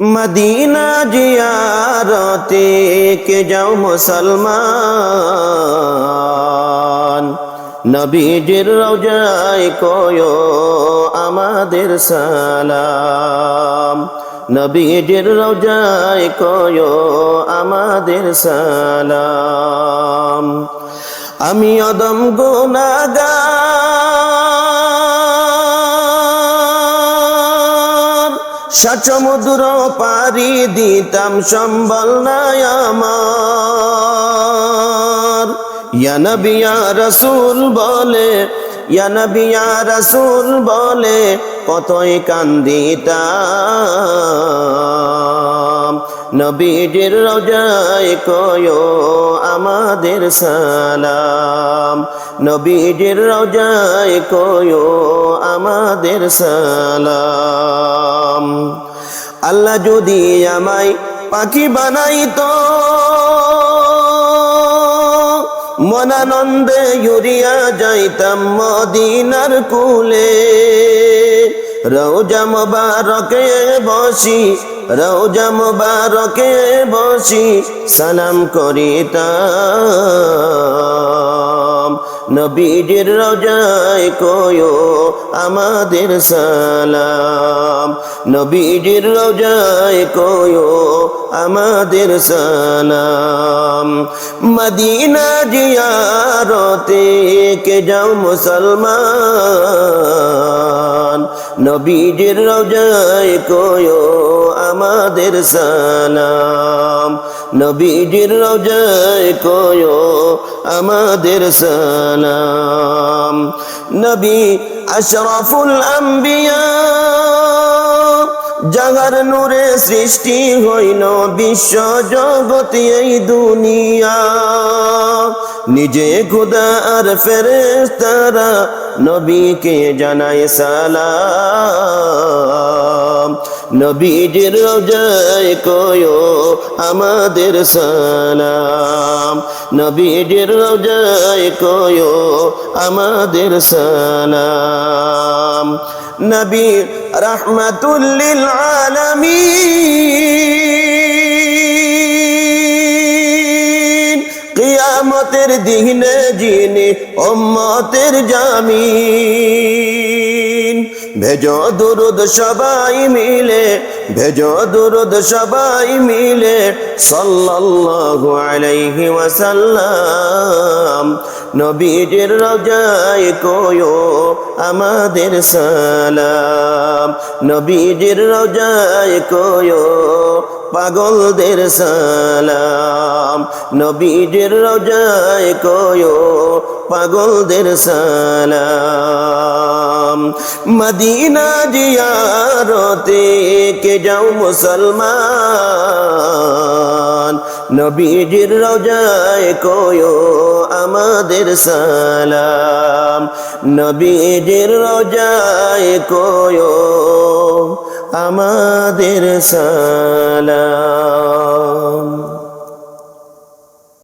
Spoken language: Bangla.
মদিনা জিয়ারতে কে যাও মুসলমান, নবীজির রওজায় কয়ো আমাদের সালাম। নবীজির রওজায় কয়ো আমাদের সালাম। আমি অদম গুনাহগার, সাত সমুদ্র পাড়ি দিতাম সম্বল নাই আমার। ইয়া নবী ইয়া রাসূল বলে, ইয়া নবী ইয়া রাসূল বলে কতই কান্দিতাম। নবীজির রওজায় কয়ো আমাদের সালাম। নবীজির রওজায় কয়ো আমাদের সালাম। আল্লাহ যদি আমায় পাখি বানাইতো, মনানন্দে উড়িয়া যাইতাম মদিনার কুলে। রওজা মুবারকে বসি, রওজা মুবারকে বসি সালাম করিতাম। নবীজির রওজায় কয়ো আমাদের সালাম। নবীজির রওজায় কয়ো আমাদের সালাম। মদিনা জিয়ারতে কে যাও মুসলমান, নবীজির রওজায় কয়ো আমাদের সালাম। নবীজির রওজায় কয়ো আমাদের সালাম। নবী আশরাফুল আম্বিয়া, যাহার নূরে সৃষ্টি হইল বিশ্ব জগৎ এই দুনিয়া। নিজে খোদা আর ফেরেশতারা নবীকে জানায় সালাম। নবীজির রওজায় কয়ো আমাদের সালাম। নবীজির রওজায় কয়ো আমাদের সালাম। নবী রাহমাতুল লিল আলামিন, কিয়ামতের দিনে যিনি উম্মতের জামিন। ভেজো দুরুদ সবাই মিলে, ভেজো দুরুদ সবাই মিলে সাল্লাল্লাহু আলাইহি ওয়াসাল্লাম। নবীজির রওজায় কয়ো আমাদের সালাম। নবীজির রওজায় কয়ো পাগলদের সালাম। নবীজির রওজায় কয়ো পাগলদের সালাম। মদিনা জিয়ারতে কে যাও মুসলমান, নবীজির রওজায় কয়ো আমাদের সালাম। নবীজির রওজায় কয়ো আমাদের সালাম।